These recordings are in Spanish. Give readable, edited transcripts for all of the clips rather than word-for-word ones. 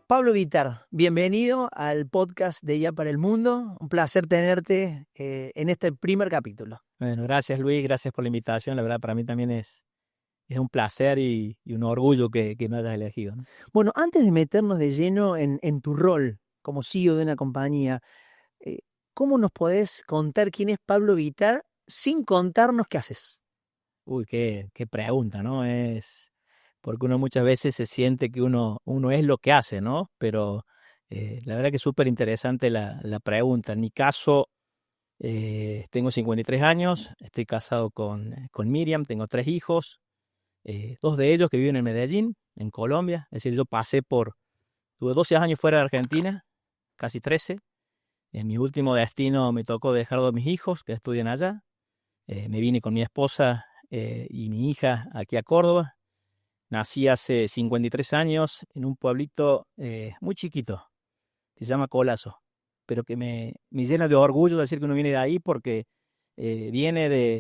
Pablo Vittar, bienvenido al podcast de Ya para el Mundo. Un placer tenerte en este primer capítulo. Bueno, gracias Luis, gracias por la invitación. La verdad, para mí también es un placer y un orgullo que me hayas elegido, ¿no? Bueno, antes de meternos de lleno en tu rol como CEO de una compañía, eh, ¿cómo nos podés contar quién es Pablo Vittar sin contarnos qué haces? Uy, qué pregunta, ¿no? Porque uno muchas veces se siente que uno es lo que hace, ¿no? Pero la verdad que es súper interesante la pregunta. En mi caso, tengo 53 años, estoy casado con Miriam, tengo 3 hijos, 2 de ellos que viven en Medellín, en Colombia. Es decir, tuve 12 años fuera de Argentina, casi 13. En mi último destino me tocó dejar a 2 de mis hijos que estudian allá. Me vine con mi esposa y mi hija aquí a Córdoba. Nací hace 53 años en un pueblito muy chiquito que se llama Colazo, pero que me llena de orgullo decir que uno viene de ahí porque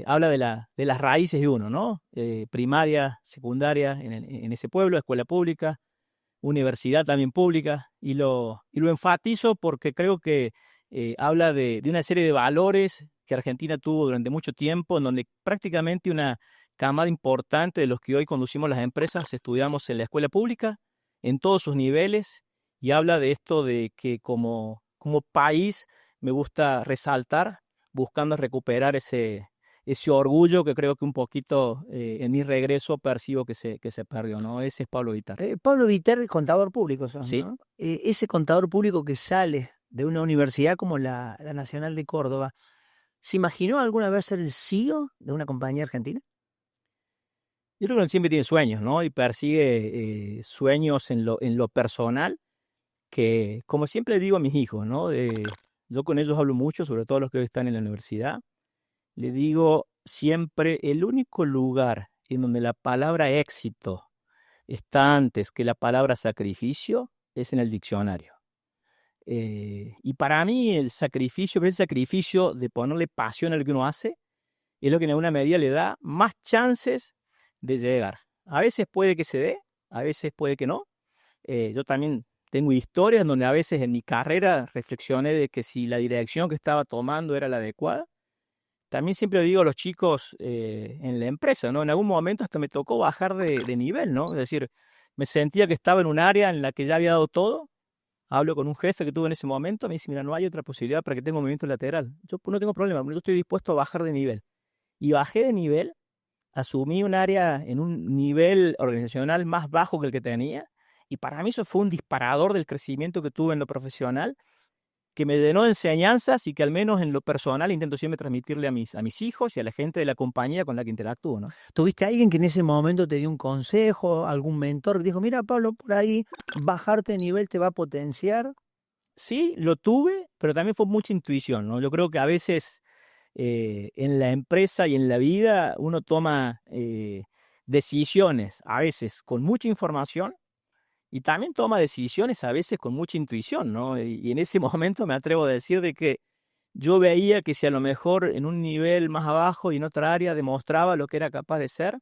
habla de las raíces de uno, ¿no? Primaria, secundaria en ese pueblo, escuela pública, universidad también pública, y lo enfatizo porque creo que habla de una serie de valores que Argentina tuvo durante mucho tiempo, en donde prácticamente una camada importante de los que hoy conducimos las empresas estudiamos en la escuela pública, en todos sus niveles, y habla de esto de que como país me gusta resaltar, buscando recuperar ese orgullo que creo que un poquito en mi regreso percibo que se perdió, ¿no? Ese es Pablo Vittar. Pablo Vittar es contador público, sos, Sí. ¿no? Ese contador público que sale de una universidad como la Nacional de Córdoba, ¿se imaginó alguna vez ser el CEO de una compañía argentina? Yo creo que uno siempre tiene sueños, ¿no? Y persigue sueños en lo personal, que como siempre digo a mis hijos, ¿no? Yo con ellos hablo mucho, sobre todo los que hoy están en la universidad. Le digo siempre, el único lugar en donde la palabra éxito está antes que la palabra sacrificio es en el diccionario. Y para mí el sacrificio, pero el sacrificio de ponerle pasión a lo que uno hace, es lo que en alguna medida le da más chances de llegar. A veces puede que se dé, a veces puede que no. Yo también tengo historias donde a veces en mi carrera reflexioné de que si la dirección que estaba tomando era la adecuada. También siempre digo a los chicos en la empresa, ¿no? En algún momento hasta me tocó bajar de nivel, ¿no? Es decir, me sentía que estaba en un área en la que ya había dado todo. Hablo con un jefe que tuve en ese momento, me dice, mira, no hay otra posibilidad para que tenga un movimiento lateral. Yo pues, no tengo problema, yo estoy dispuesto a bajar de nivel. Y bajé de nivel, asumí un área en un nivel organizacional más bajo que el que tenía, y para mí eso fue un disparador del crecimiento que tuve en lo profesional, que me llenó de enseñanzas y que al menos en lo personal intento siempre transmitirle a mis hijos y a la gente de la compañía con la que interactúo, ¿no? ¿Tuviste a alguien que en ese momento te dio un consejo, algún mentor que dijo, mira, Pablo, por ahí bajarte de nivel te va a potenciar? Sí, lo tuve, pero también fue mucha intuición, ¿no? Yo creo que a veces en la empresa y en la vida uno toma decisiones, a veces con mucha información, y también toma decisiones a veces con mucha intuición, ¿no? Y en ese momento me atrevo a decir de que yo veía que si a lo mejor en un nivel más abajo y en otra área demostraba lo que era capaz de ser,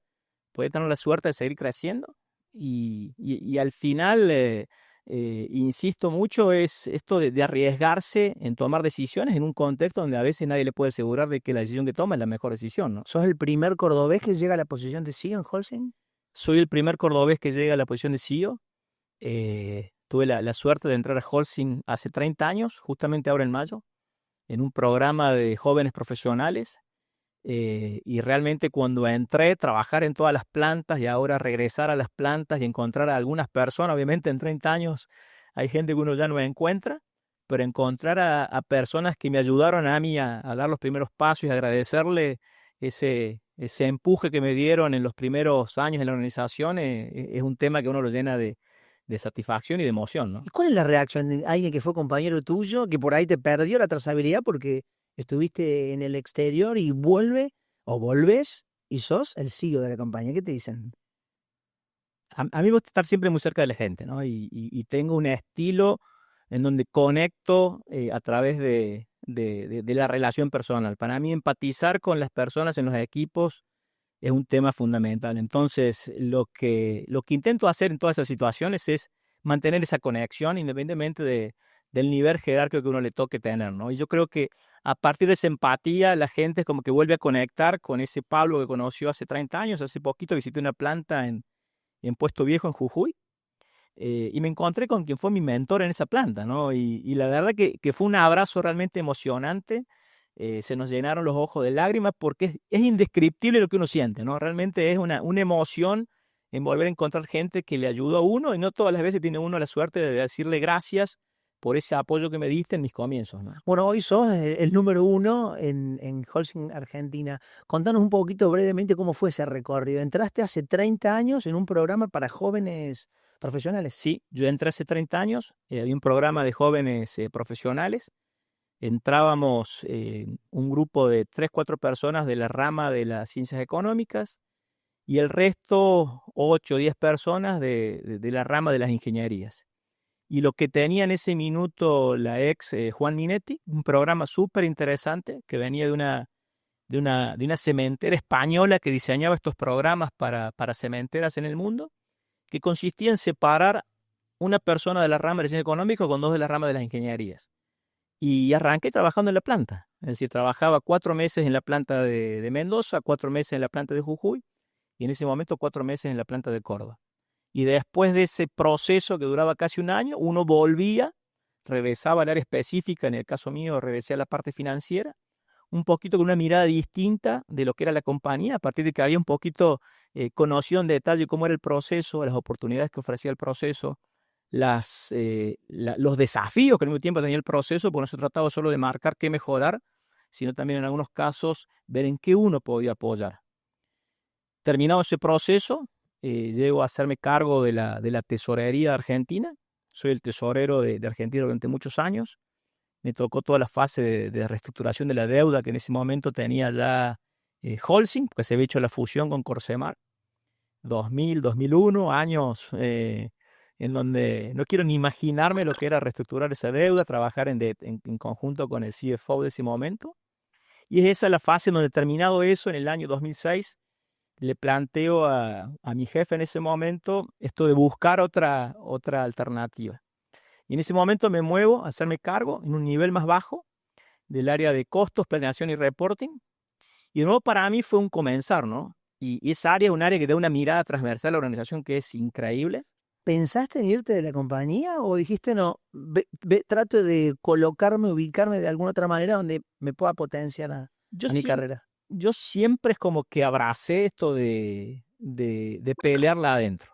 podía tener la suerte de seguir creciendo. Y al final, insisto mucho, es esto de arriesgarse en tomar decisiones en un contexto donde a veces nadie le puede asegurar de que la decisión que toma es la mejor decisión, ¿no? ¿Sos el primer cordobés que llega a la posición de CEO en Holcim? Soy el primer cordobés que llega a la posición de CEO. Tuve la suerte de entrar a Holcim hace 30 años, justamente ahora en mayo, en un programa de jóvenes profesionales. Y realmente cuando entré, trabajar en todas las plantas y ahora regresar a las plantas y encontrar a algunas personas, obviamente en 30 años hay gente que uno ya no encuentra, pero encontrar a personas que me ayudaron a mí a dar los primeros pasos y agradecerle ese empuje que me dieron en los primeros años en la organización, es un tema que uno lo llena de satisfacción y de emoción, ¿no? ¿Y cuál es la reacción de alguien que fue compañero tuyo, que por ahí te perdió la trazabilidad porque estuviste en el exterior y vuelve o volvés y sos el CEO de la compañía? ¿Qué te dicen? A mí me gusta estar siempre muy cerca de la gente, ¿no? Y tengo un estilo en donde conecto a través de la relación personal. Para mí, empatizar con las personas en los equipos es un tema fundamental. Entonces, lo que intento hacer en todas esas situaciones es mantener esa conexión independientemente del nivel jerárquico que uno le toque tener, ¿no? Y yo creo que a partir de esa empatía, la gente es como que vuelve a conectar con ese Pablo que conoció hace 30 años. Hace poquito visité una planta en Puesto Viejo, en Jujuy, y me encontré con quien fue mi mentor en esa planta, ¿no? Y la verdad que fue un abrazo realmente emocionante. Se nos llenaron los ojos de lágrimas porque es indescriptible lo que uno siente, ¿no? Realmente es una emoción en volver a encontrar gente que le ayudó a uno, y no todas las veces tiene uno la suerte de decirle gracias por ese apoyo que me diste en mis comienzos, ¿no? Bueno, hoy sos el número uno en Holcim Argentina. Contanos un poquito brevemente cómo fue ese recorrido. Entraste hace 30 años en un programa para jóvenes profesionales. Sí, yo entré hace 30 años, había un programa de jóvenes profesionales. Entrábamos un grupo de 3, 4 personas de la rama de las ciencias económicas y el resto, 8 o 10 personas de la rama de las ingenierías. Y lo que tenía en ese minuto la ex Juan Minetti, un programa súper interesante que venía de una cementera española que diseñaba estos programas para cementeras en el mundo, que consistía en separar una persona de la rama de ciencias económicas con 2 de la rama de las ingenierías. Y arranqué trabajando en la planta. Es decir, trabajaba 4 meses en la planta de Mendoza, 4 meses en la planta de Jujuy y en ese momento 4 meses en la planta de Córdoba. Y después de ese proceso que duraba casi un año, uno volvía, regresaba al área específica, en el caso mío regresé a la parte financiera, un poquito con una mirada distinta de lo que era la compañía, a partir de que había un poquito conocido en detalle cómo era el proceso, las oportunidades que ofrecía el proceso, los desafíos que al mismo tiempo tenía el proceso, porque no se trataba solo de marcar qué mejorar, sino también en algunos casos ver en qué uno podía apoyar. Terminado ese proceso, llego a hacerme cargo de la tesorería de Argentina. Soy el tesorero de Argentina durante muchos años. Me tocó toda la fase de reestructuración de la deuda que en ese momento tenía ya Holcim, que se había hecho la fusión con Corsemar. 2000, 2001, años en donde no quiero ni imaginarme lo que era reestructurar esa deuda, trabajar en conjunto con el CFO de ese momento. Y es esa la fase en donde, terminado eso, en el año 2006, le planteo a mi jefe en ese momento esto de buscar otra alternativa. Y en ese momento me muevo a hacerme cargo en un nivel más bajo del área de costos, planeación y reporting. Y de nuevo para mí fue un comenzar, ¿no? Y esa área es un área que da una mirada transversal a la organización que es increíble. ¿Pensaste en irte de la compañía o dijiste no, trato de colocarme, ubicarme de alguna otra manera donde me pueda potenciar a Yo, mi siem- carrera? yo siempre es como que abracé esto de pelearla adentro.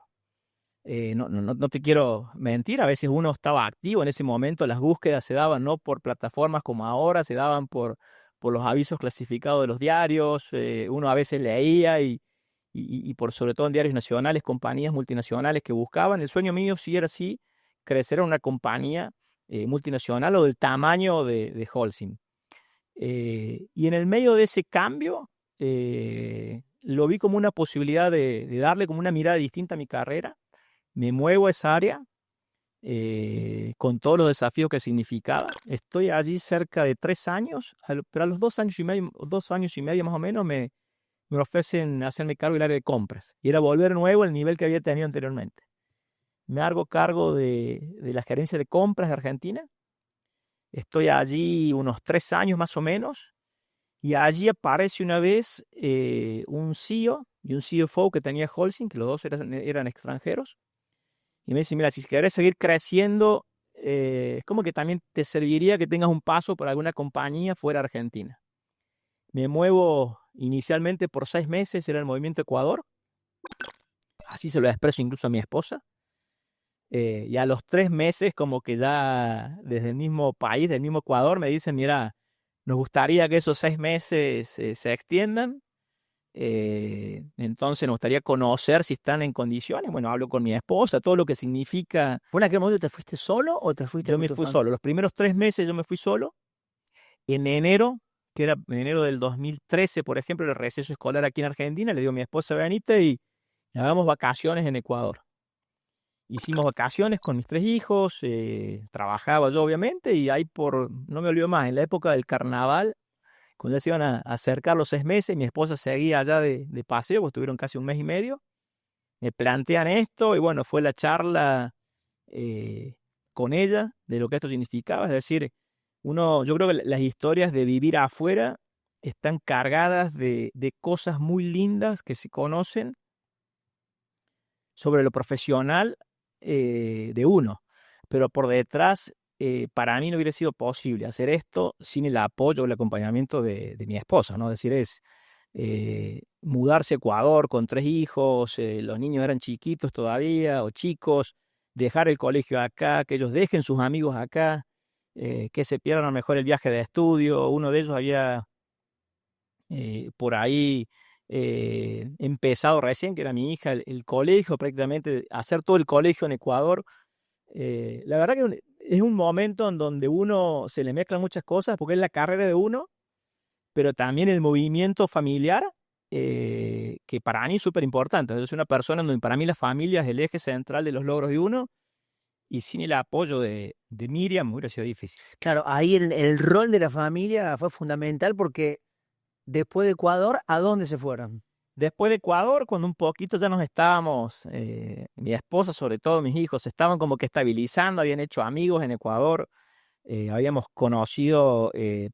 No te quiero mentir, a veces uno estaba activo en ese momento, las búsquedas se daban no por plataformas como ahora, se daban por los avisos clasificados de los diarios, uno a veces leía y por sobre todo en diarios nacionales, compañías multinacionales que buscaban. El sueño mío sí era así, crecer en una compañía multinacional o del tamaño de Holcim. Y en el medio de ese cambio, lo vi como una posibilidad de darle como una mirada distinta a mi carrera. Me muevo a esa área con todos los desafíos que significaba. Estoy allí cerca de 3 años, pero a los 2 años y medio más o menos me ofrecen hacerme cargo del área de compras. Y era volver nuevo al nivel que había tenido anteriormente. Me hago cargo de la gerencia de compras de Argentina. Estoy allí unos 3 años más o menos. Y allí aparece una vez un CEO y un CFO que tenía Holcim, que los dos eran extranjeros. Y me dice, mira, si querés seguir creciendo, es como que también te serviría que tengas un paso por alguna compañía fuera de Argentina. Me muevo inicialmente por 6 meses, era el Movimiento Ecuador. Así se lo expreso incluso a mi esposa. Y a los 3 meses, como que ya desde el mismo país, del mismo Ecuador, me dicen, mira, nos gustaría que esos 6 meses se extiendan. Entonces nos gustaría conocer si están en condiciones. Bueno, hablo con mi esposa, todo lo que significa. ¿Vos en aquel momento te fuiste solo o te fuiste Yo con me tu fui familia? solo. Los primeros 3 meses yo me fui solo. En enero, que era en enero del 2013, por ejemplo, el receso escolar aquí en Argentina, le digo a mi esposa, venite y hagamos vacaciones en Ecuador. Hicimos vacaciones con mis 3 hijos, trabajaba yo obviamente, y ahí no me olvido más, en la época del carnaval, cuando ya se iban a acercar los 6 meses, mi esposa seguía allá de paseo, pues estuvieron casi un mes y medio, me plantean esto, y bueno, fue la charla con ella de lo que esto significaba. Es decir, yo creo que las historias de vivir afuera están cargadas de cosas muy lindas que se conocen sobre lo profesional de uno, pero por detrás, para mí no hubiera sido posible hacer esto sin el apoyo o el acompañamiento de mi esposa, ¿no? Es decir, mudarse a Ecuador con 3 hijos, los niños eran chiquitos todavía o chicos, dejar el colegio acá, que ellos dejen sus amigos acá, que se pierdan a lo mejor el viaje de estudio. Uno de ellos había por ahí empezado recién, que era mi hija, el colegio, prácticamente hacer todo el colegio en Ecuador. La verdad que es un momento en donde uno se le mezclan muchas cosas, porque es la carrera de uno, pero también el movimiento familiar, que para mí es súper importante. Yo soy una persona en donde para mí la familia es el eje central de los logros de uno, y sin el apoyo de Miriam hubiera sido difícil. Claro, ahí el rol de la familia fue fundamental porque después de Ecuador, ¿a dónde se fueron? Después de Ecuador, cuando un poquito ya nos estábamos, mi esposa, sobre todo mis hijos, estaban como que estabilizando, habían hecho amigos en Ecuador, habíamos conocido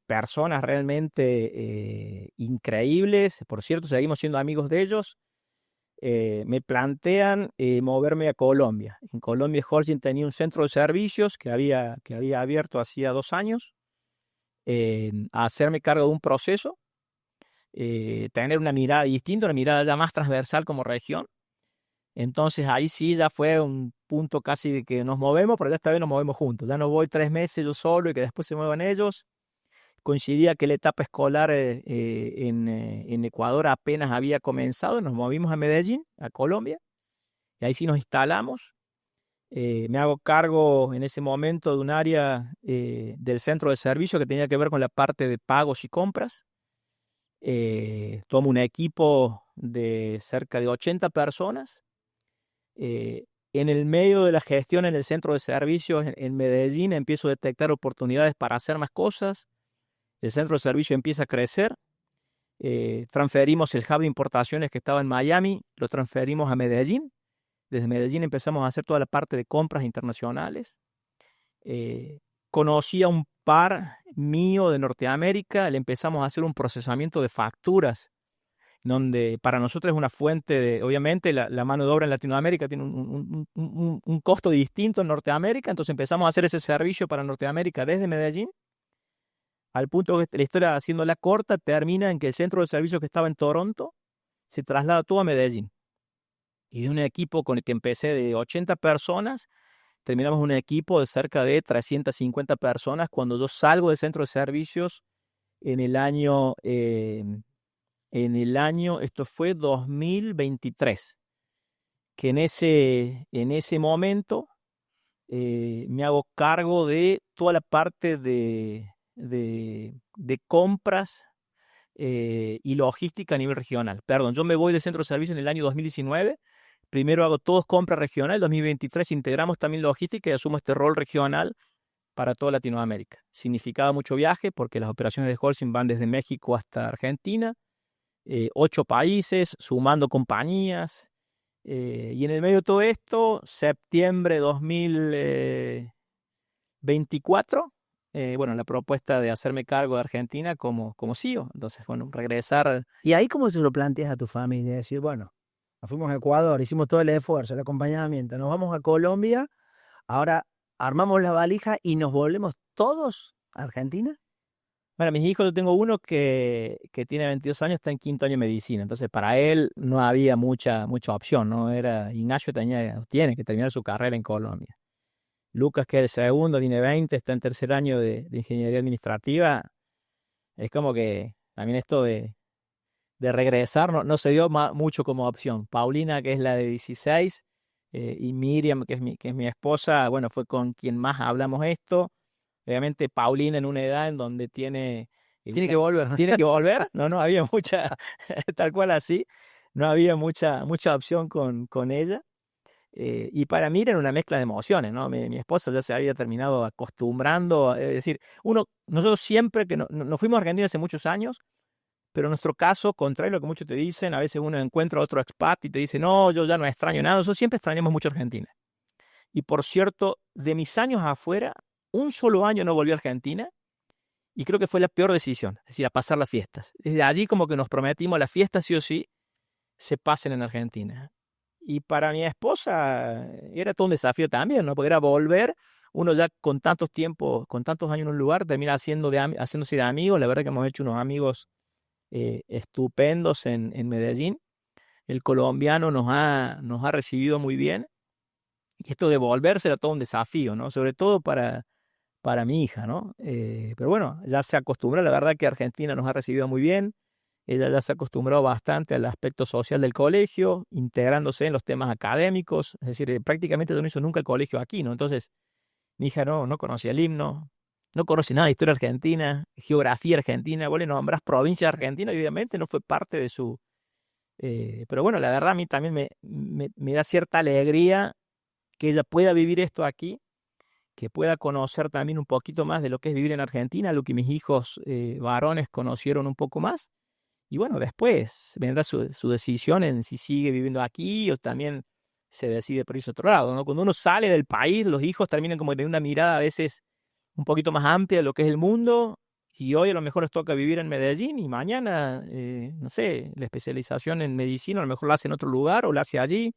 personas realmente increíbles. Por cierto, seguimos siendo amigos de ellos. Me plantean moverme a Colombia. En Colombia, Holcim tenía un centro de servicios que había abierto hacía 2 años, a hacerme cargo de un proceso, tener una mirada distinta, una mirada ya más transversal como región. Entonces ahí sí ya fue un punto casi de que nos movemos, pero ya esta vez nos movemos juntos. Ya no voy 3 meses yo solo y que después se muevan ellos. Coincidía que la etapa escolar en Ecuador apenas había comenzado. Nos movimos a Medellín, a Colombia, y ahí sí nos instalamos. Me hago cargo en ese momento de un área del centro de servicio que tenía que ver con la parte de pagos y compras. Tomo un equipo de cerca de 80 personas. En el medio de la gestión en el centro de servicios en Medellín empiezo a detectar oportunidades para hacer más cosas. El centro de servicio empieza a crecer. Transferimos el hub de importaciones que estaba en Miami, lo transferimos a Medellín. Desde Medellín empezamos a hacer toda la parte de compras internacionales. Conocí a un par mío de Norteamérica, le empezamos a hacer un procesamiento de facturas, donde para nosotros es una fuente de, obviamente, la mano de obra en Latinoamérica tiene un costo distinto en Norteamérica. Entonces empezamos a hacer ese servicio para Norteamérica desde Medellín, al punto que la historia, haciéndola corta, termina en que el centro de servicio que estaba en Toronto se traslada todo a Medellín. Y de un equipo con el que empecé de 80 personas, terminamos un equipo de cerca de 350 personas cuando yo salgo del centro de servicios en el año, esto fue 2023, que en ese momento me hago cargo de toda la parte de compras y logística a nivel regional. Perdón, yo me voy del centro de servicio en el año 2019. Primero hago todos compras regional. En 2023 integramos también logística y asumo este rol regional para toda Latinoamérica. Significaba mucho viaje porque las operaciones de Holcim van desde México hasta Argentina, 8 países, sumando compañías. Y en el medio de todo esto, septiembre 2024, bueno, la propuesta de hacerme cargo de Argentina como CEO. Entonces, bueno, regresar. Y ahí cómo se lo planteas a tu familia, decir, bueno, nos fuimos a Ecuador, hicimos todo el esfuerzo, el acompañamiento, nos vamos a Colombia, ahora armamos la valija y nos volvemos todos a Argentina. Bueno, mis hijos, yo tengo uno que tiene 22 años, está en quinto año de medicina. Entonces, para él no había mucha opción, ¿no? Ignacio tiene que terminar su carrera en Colombia. Lucas, que es el segundo, tiene 20, está en tercer año de ingeniería administrativa. Es como que también esto de regresar no se dio mucho como opción. Paulina, que es la de 16, y Miriam, que es mi esposa, bueno, fue con quien más hablamos esto. Obviamente Paulina en una edad en donde tiene que volver. tiene que volver. No había mucha, tal cual así, no había mucha opción con ella. Y para mí era una mezcla de emociones, ¿no? Mi esposa ya se había terminado acostumbrando, es decir, nosotros siempre que nos fuimos a Argentina hace muchos años, pero en nuestro caso, contrario a lo que muchos te dicen, a veces uno encuentra a otro expat y te dice, no, yo ya no extraño nada. Nosotros siempre extrañamos mucho Argentina. Y por cierto, de mis años afuera, un solo año no volví a Argentina y creo que fue la peor decisión, es decir, a pasar las fiestas. Desde allí como que nos prometimos las fiestas sí o sí se pasen en Argentina. Y para mi esposa era todo un desafío también, ¿no? Porque era volver, uno ya con tantos tiempos, con tantos años en un lugar, termina haciéndose de amigos. La verdad que hemos hecho unos amigos estupendos en Medellín. El colombiano nos ha recibido muy bien. Y esto de volverse era todo un desafío, ¿no? Sobre todo para mi hija, ¿no? Pero bueno, ya se acostumbró, la verdad que Argentina nos ha recibido muy bien. Ella ya se acostumbró bastante al aspecto social del colegio, integrándose en los temas académicos. Es decir, prácticamente no hizo nunca el colegio aquí, ¿no? Entonces, mi hija no conocía el himno, no conoce nada de historia argentina, geografía argentina. Vos le nombrás provincia argentina y obviamente no fue parte de su... pero bueno, la verdad a mí también me da cierta alegría que ella pueda vivir esto aquí, que pueda conocer también un poquito más de lo que es vivir en Argentina, lo que mis hijos varones conocieron un poco más. Y bueno, después vendrá su decisión en si sigue viviendo aquí o también se decide por irse a otro lado, ¿no? Cuando uno sale del país, los hijos terminan como de una mirada a veces un poquito más amplia de lo que es el mundo. Y hoy a lo mejor les toca vivir en Medellín y mañana, no sé, la especialización en medicina a lo mejor la hace en otro lugar o la hace allí.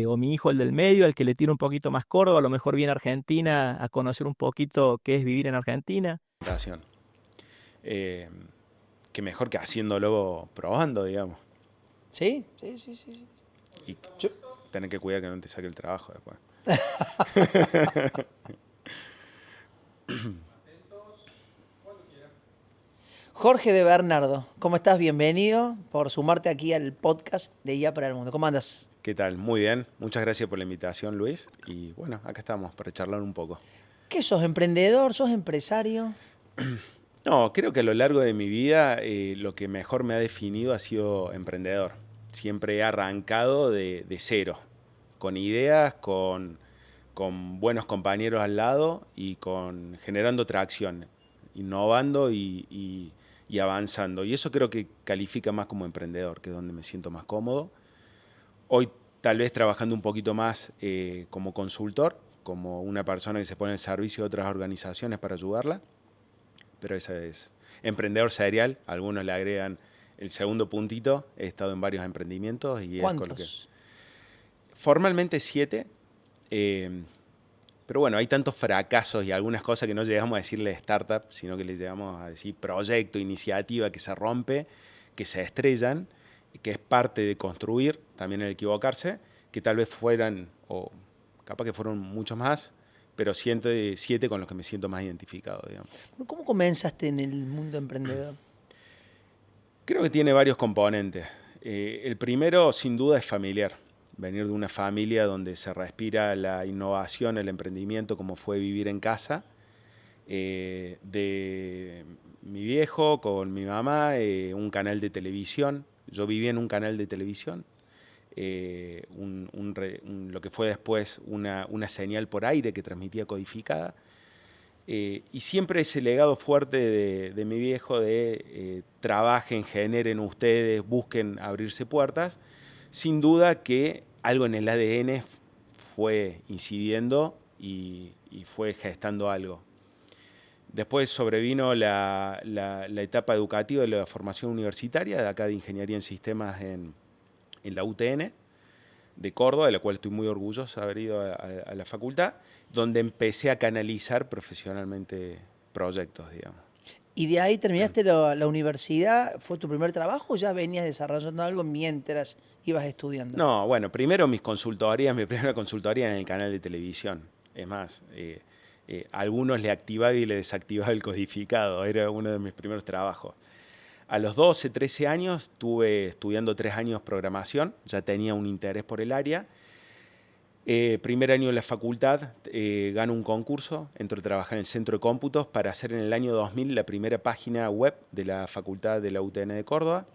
O mi hijo, el del medio, el que le tira un poquito más Córdoba, a lo mejor viene a Argentina a conocer un poquito qué es vivir en Argentina. Eh, que mejor que haciéndolo probando, digamos. Sí, sí, sí, sí, sí. Y tener que cuidar que no te saque el trabajo después. Jorge de Bernardo, ¿cómo estás? Bienvenido por sumarte aquí al podcast de IA para el Mundo. ¿Cómo andas? ¿Qué tal? Muy bien. Muchas gracias por la invitación, Luis. Y bueno, acá estamos para charlar un poco. ¿Qué sos, emprendedor? ¿Sos empresario? No, creo que a lo largo de mi vida lo que mejor me ha definido ha sido emprendedor. Siempre he arrancado de cero, con ideas, con buenos compañeros al lado y generando tracción, innovando y avanzando. Y eso creo que califica más como emprendedor, que es donde me siento más cómodo. Hoy tal vez trabajando un poquito más como consultor, como una persona que se pone al servicio de otras organizaciones para ayudarla. Pero esa es emprendedor serial. Algunos le agregan el segundo puntito. He estado en varios emprendimientos. Y ¿Cuántos? Es con lo que... Formalmente 7. Pero bueno, hay tantos fracasos y algunas cosas que no llegamos a decirle startup, sino que le llegamos a decir proyecto, iniciativa que se rompe, que se estrellan, que es parte de construir, también el equivocarse, que tal vez fueran, o capaz que fueron muchos más, pero 7 con los que me siento más identificado, digamos. ¿Cómo comenzaste en el mundo emprendedor? Creo que tiene varios componentes. El primero, sin duda, es familiar. Venir de una familia donde se respira la innovación, el emprendimiento, como fue vivir en casa. De mi viejo con mi mamá, un canal de televisión. Yo vivía en un canal de televisión. Lo que fue después una señal por aire que transmitía codificada. Y siempre ese legado fuerte de mi viejo de trabajen, generen ustedes, busquen abrirse puertas, sin duda que algo en el ADN fue incidiendo y fue gestando algo. Después sobrevino la etapa educativa de la formación universitaria, de acá de Ingeniería en Sistemas en la UTN de Córdoba, de la cual estoy muy orgulloso de haber ido a la facultad, donde empecé a canalizar profesionalmente proyectos, digamos. ¿Y de ahí terminaste la universidad? ¿Fue tu primer trabajo o ya venías desarrollando algo mientras ibas estudiando? No, bueno, primero mi primera consultoría en el canal de televisión. Es más, algunos le activaba y le desactivaba el codificado, era uno de mis primeros trabajos. A los 12, 13 años estuve estudiando 3 años programación, ya tenía un interés por el área. Primer año de la facultad, gano un concurso, entro a trabajar en el centro de cómputos para hacer en el año 2000 la primera página web de la facultad de la UTN de Córdoba.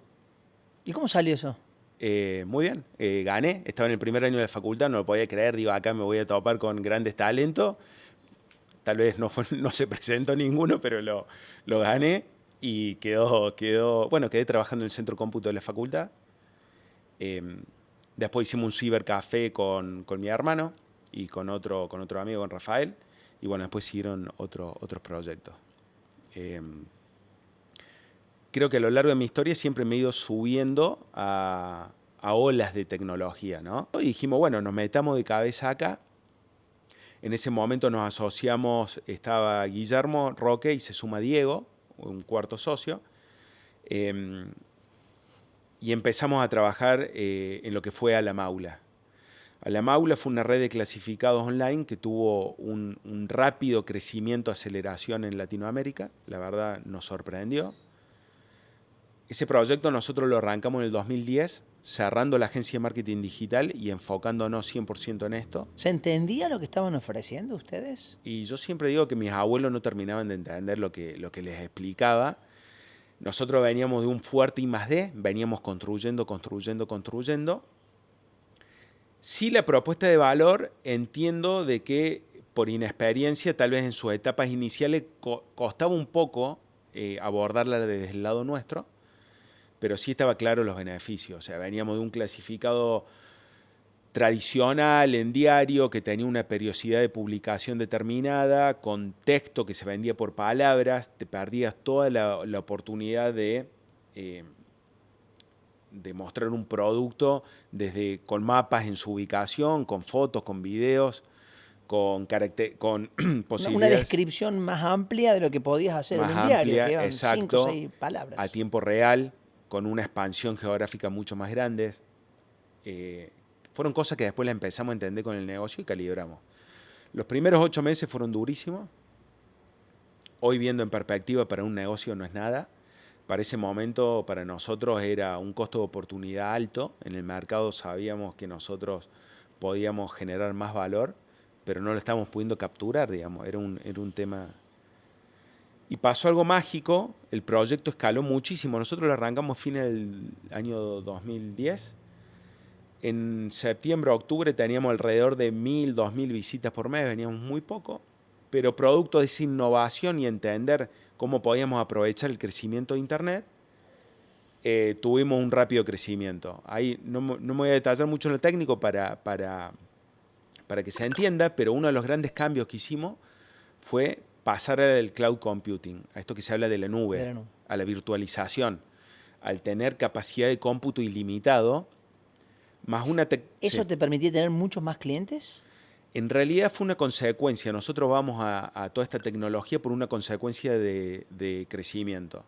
¿Y cómo salió eso? Muy bien, gané, estaba en el primer año de la facultad, no lo podía creer, digo, acá me voy a topar con grandes talentos. Tal vez no se presentó ninguno, pero lo gané. Y quedé trabajando en el centro cómputo de la facultad. Después hicimos un cibercafé con mi hermano y con otro amigo, con Rafael. Y bueno, después siguieron otros proyectos. Creo que a lo largo de mi historia siempre me he ido subiendo a olas de tecnología, ¿no? Y dijimos, bueno, nos metamos de cabeza acá. En ese momento nos asociamos, estaba Guillermo Roque y se suma Diego, un cuarto socio. Y empezamos a trabajar en lo que fue Alamaula. Alamaula fue una red de clasificados online que tuvo un rápido crecimiento, aceleración en Latinoamérica. La verdad nos sorprendió. Ese proyecto nosotros lo arrancamos en el 2010, cerrando la agencia de marketing digital y enfocándonos 100% en esto. ¿Se entendía lo que estaban ofreciendo ustedes? Y yo siempre digo que mis abuelos no terminaban de entender lo que les explicaba. Nosotros veníamos de un fuerte I+D, veníamos construyendo. Sí, la propuesta de valor entiendo de que por inexperiencia, tal vez en sus etapas iniciales, costaba un poco abordarla desde el lado nuestro, pero sí estaba claro los beneficios. O sea, veníamos de un clasificado tradicional en diario que tenía una periodicidad de publicación determinada, con texto que se vendía por palabras, te perdías toda la oportunidad de mostrar un producto con mapas en su ubicación, con fotos, con videos, con posibilidades. Una descripción más amplia de lo que podías hacer en un diario, que eran 5 o 6 palabras. A tiempo real, con una expansión geográfica mucho más grande. Fueron cosas que después las empezamos a entender con el negocio y calibramos. Los primeros 8 meses fueron durísimos. Hoy, viendo en perspectiva, para un negocio no es nada. Para ese momento, para nosotros era un costo de oportunidad alto. En el mercado sabíamos que nosotros podíamos generar más valor, pero no lo estábamos pudiendo capturar, digamos. Era un tema. Y pasó algo mágico. El proyecto escaló muchísimo. Nosotros lo arrancamos a fines del año 2010. En septiembre, octubre teníamos alrededor de 1.000, 2.000 visitas por mes. Veníamos muy poco. Pero producto de esa innovación y entender cómo podíamos aprovechar el crecimiento de Internet, tuvimos un rápido crecimiento. Ahí no me voy a detallar mucho en lo técnico para que se entienda, pero uno de los grandes cambios que hicimos fue pasar al cloud computing, a esto que se habla de la nube, a la virtualización, al tener capacidad de cómputo ilimitado, más una... ¿Eso te permitía tener muchos más clientes? En realidad fue una consecuencia. Nosotros vamos a toda esta tecnología por una consecuencia de crecimiento.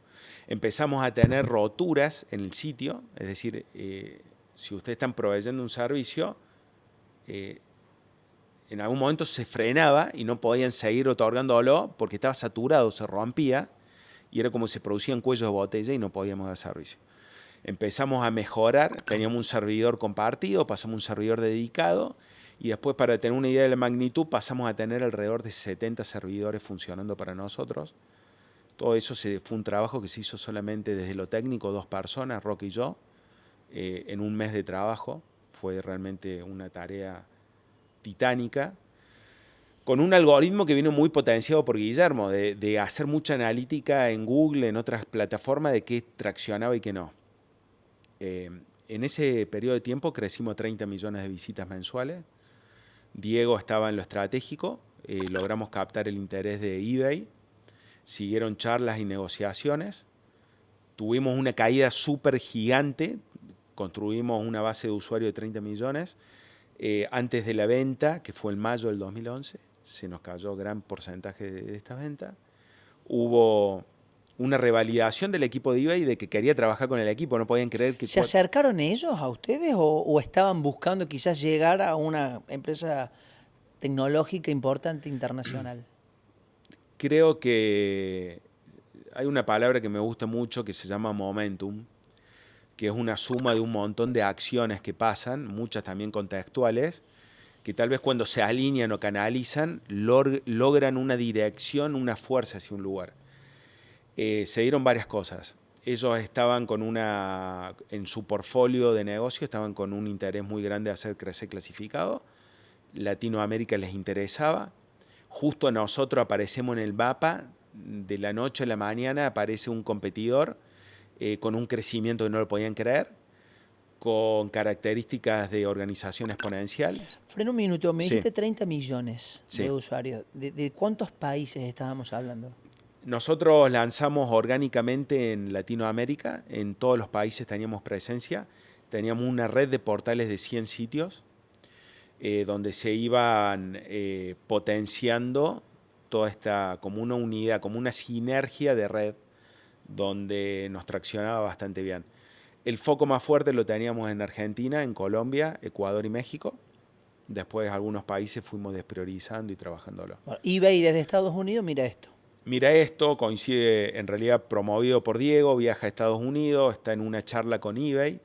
Empezamos a tener roturas en el sitio, es decir, si ustedes están proveyendo un servicio, en algún momento se frenaba y no podían seguir otorgándolo porque estaba saturado, se rompía y era como si se producían cuellos de botella y no podíamos dar servicio. Empezamos a mejorar, teníamos un servidor compartido, pasamos a un servidor dedicado. Y después, para tener una idea de la magnitud, pasamos a tener alrededor de 70 servidores funcionando para nosotros. Todo eso fue un trabajo que se hizo solamente desde lo técnico, 2 personas, Roque y yo, en un mes de trabajo. Fue realmente una tarea titánica, con un algoritmo que vino muy potenciado por Guillermo, de hacer mucha analítica en Google, en otras plataformas, de qué traccionaba y qué no. En ese periodo de tiempo crecimos 30 millones de visitas mensuales. Diego estaba en lo estratégico, logramos captar el interés de eBay, siguieron charlas y negociaciones, tuvimos una caída súper gigante, construimos una base de usuario de 30 millones, antes de la venta, que fue en mayo del 2011, se nos cayó gran porcentaje de esta venta, hubo una revalidación del equipo de eBay de que quería trabajar con el equipo, no podían creer que... ¿Se acercaron ellos a ustedes o estaban buscando quizás llegar a una empresa tecnológica importante internacional? Creo que hay una palabra que me gusta mucho que se llama momentum, que es una suma de un montón de acciones que pasan, muchas también contextuales, que tal vez cuando se alinean o canalizan, logran una dirección, una fuerza hacia un lugar. Se dieron varias cosas. Ellos estaban en su portfolio de negocio, estaban con un interés muy grande de hacer crecer clasificado. Latinoamérica les interesaba. Justo nosotros aparecemos en el mapa, de la noche a la mañana aparece un competidor con un crecimiento que no lo podían creer. con características de organización exponencial. Freno un minuto, me Sí. dijiste 30 millones Sí. de usuarios. ¿De cuántos países estábamos hablando? Nosotros lanzamos orgánicamente en Latinoamérica, en todos los países teníamos presencia, teníamos una red de portales de 100 sitios donde se iban potenciando toda esta, como una unidad, como una sinergia de red, donde nos traccionaba bastante bien. El foco más fuerte lo teníamos en Argentina, en Colombia, Ecuador y México. Después algunos países fuimos despriorizando y trabajándolo. Bueno, eBay desde Estados Unidos, mira esto. Mira esto, coincide en realidad promovido por Diego, viaja a Estados Unidos, está en una charla con eBay,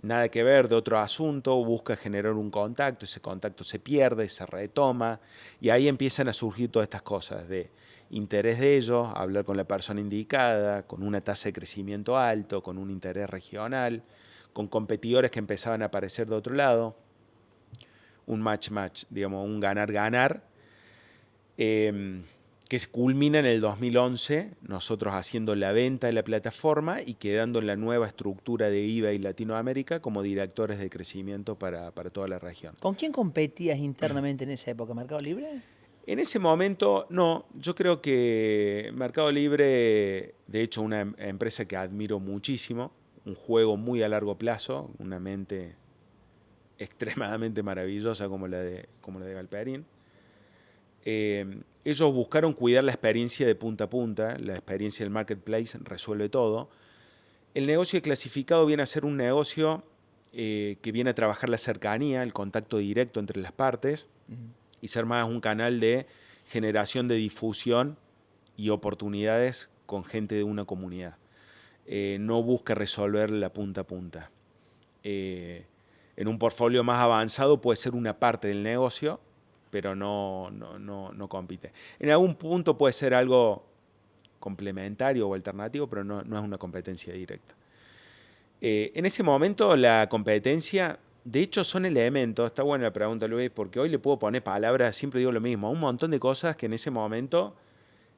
nada que ver de otro asunto, busca generar un contacto, ese contacto se pierde, se retoma, y ahí empiezan a surgir todas estas cosas de interés de ellos, hablar con la persona indicada, con una tasa de crecimiento alto, con un interés regional, con competidores que empezaban a aparecer de otro lado, un match-match, digamos, un ganar-ganar, que se culmina en el 2011, nosotros haciendo la venta de la plataforma y quedando en la nueva estructura de eBay Latinoamérica como directores de crecimiento para toda la región. ¿Con quién competías internamente en esa época? ¿Mercado Libre? En ese momento, no, yo creo que Mercado Libre, de hecho, una empresa que admiro muchísimo, un juego muy a largo plazo, una mente extremadamente maravillosa como la de Galperín. Ellos buscaron cuidar la experiencia de punta a punta, la experiencia del marketplace resuelve todo. El negocio de clasificado viene a ser un negocio que viene a trabajar la cercanía, el contacto directo entre las partes y ser más un canal de generación de difusión y oportunidades con gente de una comunidad. No busca resolver la punta a punta. En un portfolio más avanzado puede ser una parte del negocio, pero no compite. En algún punto puede ser algo complementario o alternativo, pero no es una competencia directa. En ese momento la competencia, de hecho son elementos, está buena la pregunta Luis, porque hoy le puedo poner palabras, siempre digo lo mismo, un montón de cosas que en ese momento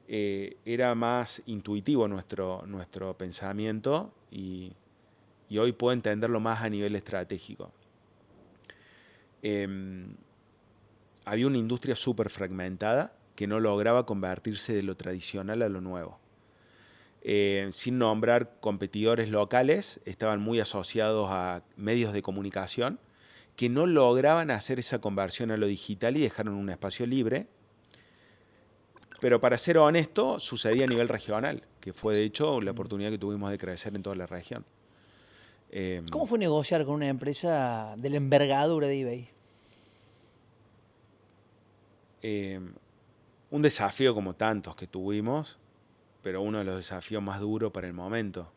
era más intuitivo nuestro pensamiento y hoy puedo entenderlo más a nivel estratégico. Había una industria súper fragmentada que no lograba convertirse de lo tradicional a lo nuevo. Sin nombrar competidores locales, estaban muy asociados a medios de comunicación que no lograban hacer esa conversión a lo digital y dejaron un espacio libre. Pero para ser honesto, sucedía a nivel regional, que fue de hecho la oportunidad que tuvimos de crecer en toda la región. ¿Cómo fue negociar con una empresa de la envergadura de eBay? Un desafío como tantos que tuvimos, pero uno de los desafíos más duros para el momento.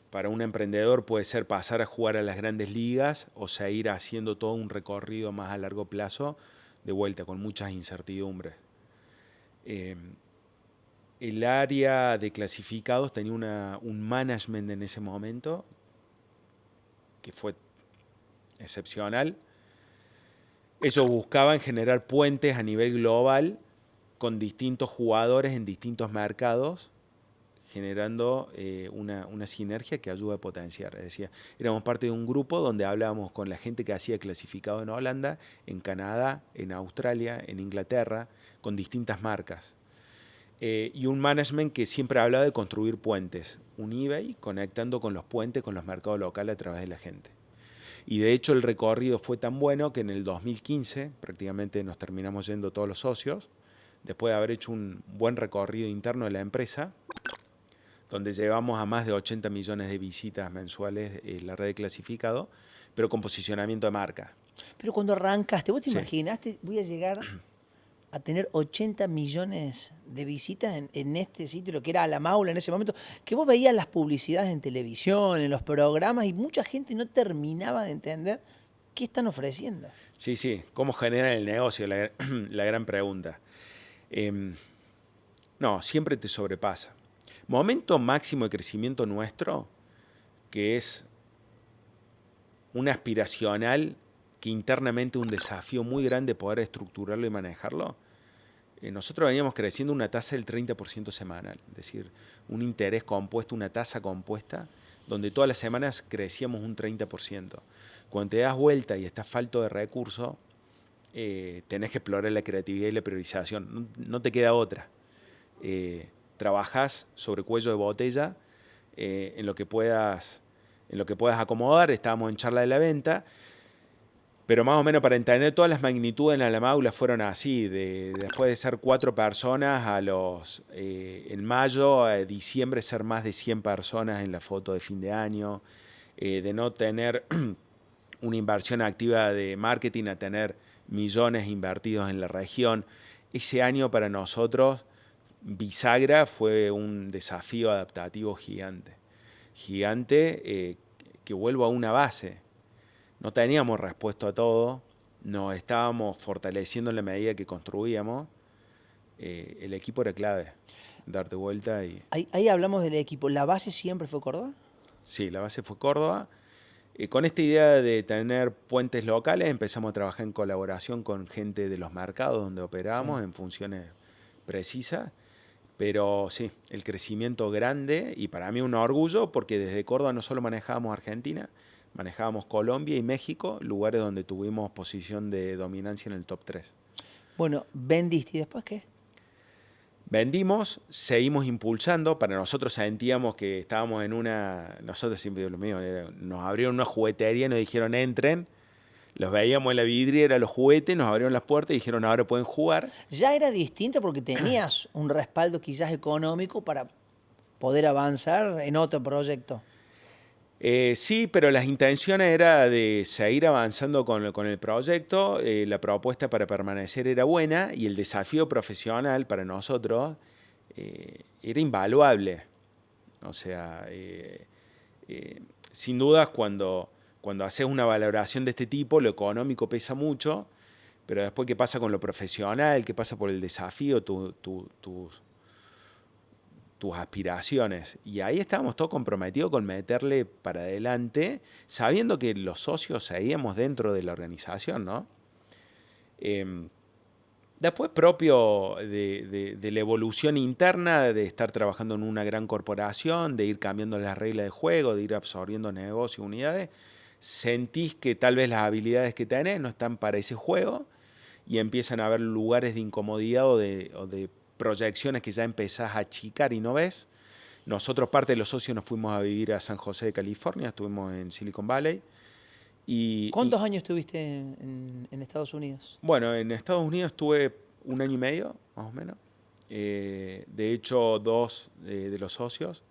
Para un emprendedor puede ser pasar a jugar a las grandes ligas o seguir haciendo todo un recorrido más a largo plazo, de vuelta, con muchas incertidumbres. El área de clasificados tenía un management en ese momento que fue excepcional. Ellos buscaban generar puentes a nivel global con distintos jugadores en distintos mercados, generando una sinergia que ayuda a potenciar. Es decir, éramos parte de un grupo donde hablábamos con la gente que hacía clasificado en Holanda, en Canadá, en Australia, en Inglaterra, con distintas marcas. Y un management que siempre hablaba de construir puentes, un eBay conectando con los puentes, con los mercados locales a través de la gente. Y de hecho el recorrido fue tan bueno que en el 2015 prácticamente nos terminamos yendo todos los socios, después de haber hecho un buen recorrido interno de la empresa, donde llevamos a más de 80 millones de visitas mensuales en la red de clasificado, pero con posicionamiento de marca. Pero cuando arrancaste, ¿vos te Sí. imaginaste, voy a llegar a tener 80 millones de visitas en este sitio, lo que era La Maula en ese momento, que vos veías las publicidades en televisión, en los programas, y mucha gente no terminaba de entender qué están ofreciendo? Sí, sí. ¿Cómo generan el negocio? La gran pregunta. No, siempre te sobrepasa. Momento máximo de crecimiento nuestro, que es un aspiracional, que internamente un desafío muy grande poder estructurarlo y manejarlo. Nosotros veníamos creciendo una tasa del 30% semanal, es decir, un interés compuesto, una tasa compuesta donde todas las semanas crecíamos un 30%. Cuando te das vuelta y estás falto de recursos, tenés que explorar la creatividad y la priorización. No te queda otra. Trabajás sobre cuello de botella en lo que puedas acomodar. Estábamos en charla de la venta, pero más o menos para entender todas las magnitudes en la Maula fueron así. Después de ser 4 personas, en mayo, a diciembre, ser más de 100 personas en la foto de fin de año, de no tener una inversión activa de marketing a tener millones invertidos en la región. Ese año para nosotros, bisagra, fue un desafío adaptativo gigante. Que vuelvo a una base. No teníamos respuesta a todo, nos estábamos fortaleciendo en la medida que construíamos. El equipo era clave, darte vuelta y... Ahí hablamos del equipo. ¿La base siempre fue Córdoba? Sí, la base fue Córdoba. Con esta idea de tener puentes locales empezamos a trabajar en colaboración con gente de los mercados donde operamos, sí, en funciones precisas. Pero sí, el crecimiento grande, y para mí un orgullo, porque desde Córdoba no solo manejábamos Argentina, manejábamos Colombia y México, lugares donde tuvimos posición de dominancia en el top 3. Bueno, vendiste, ¿y después qué? Vendimos, seguimos impulsando. Para nosotros sentíamos que estábamos en nosotros siempre digo lo mismo, nos abrieron una juguetería y nos dijeron entren, los veíamos en la vidriera, los juguetes, nos abrieron las puertas y dijeron ahora pueden jugar. Ya era distinto porque tenías un respaldo quizás económico para poder avanzar en otro proyecto. Sí, pero las intenciones era de seguir avanzando con el proyecto. La propuesta para permanecer era buena y el desafío profesional para nosotros era invaluable. O sea, sin dudas cuando haces una valoración de este tipo, lo económico pesa mucho, pero después qué pasa con lo profesional, qué pasa por el desafío, tus aspiraciones. Y ahí estábamos todos comprometidos con meterle para adelante, sabiendo que los socios seguíamos dentro de la organización, ¿no? Después propio de la evolución interna, de estar trabajando en una gran corporación, de ir cambiando las reglas de juego, de ir absorbiendo negocios, unidades, sentís que tal vez las habilidades que tenés no están para ese juego y empiezan a haber lugares de incomodidad o de proyecciones que ya empezás a achicar y no ves. Nosotros, parte de los socios, nos fuimos a vivir a San José de California, estuvimos en Silicon Valley. ¿Cuántos años estuviste en Estados Unidos? Bueno, en Estados Unidos estuve 1 año y medio, más o menos. De hecho, 2 de los socios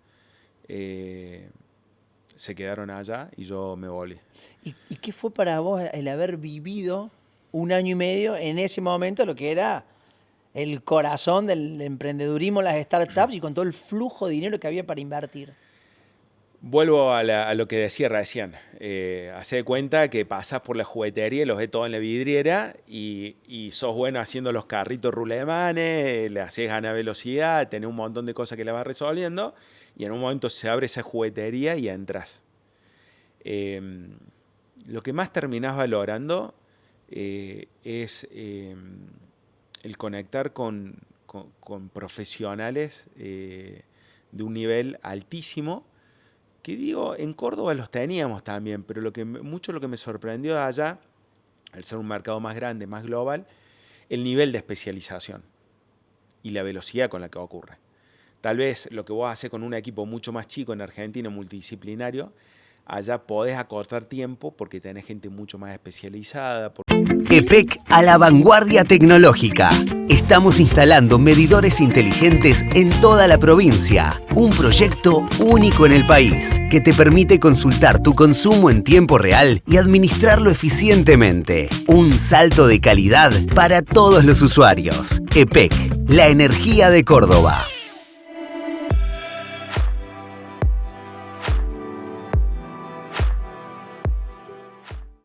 se quedaron allá y yo me volví. ¿Y qué fue para vos el haber vivido 1 año y medio en ese momento, lo que era el corazón del emprendedurismo, las startups y con todo el flujo de dinero que había para invertir? Vuelvo a lo que decía recién. Hacé de cuenta que pasás por la juguetería y los ves todo en la vidriera y sos bueno haciendo los carritos rulemanes, le haces ganar velocidad, tenés un montón de cosas que le vas resolviendo y en un momento se abre esa juguetería y entras. Lo que más terminás valorando es el conectar con profesionales de un nivel altísimo, que digo, en Córdoba los teníamos también, pero mucho lo que me sorprendió de allá, al ser un mercado más grande, más global, el nivel de especialización y la velocidad con la que ocurre. Tal vez lo que vos haces con un equipo mucho más chico en Argentina, multidisciplinario, allá podés acortar tiempo porque tenés gente mucho más especializada. EPEC a la vanguardia tecnológica. Estamos instalando medidores inteligentes en toda la provincia. Un proyecto único en el país que te permite consultar tu consumo en tiempo real y administrarlo eficientemente. Un salto de calidad para todos los usuarios. EPEC, la energía de Córdoba.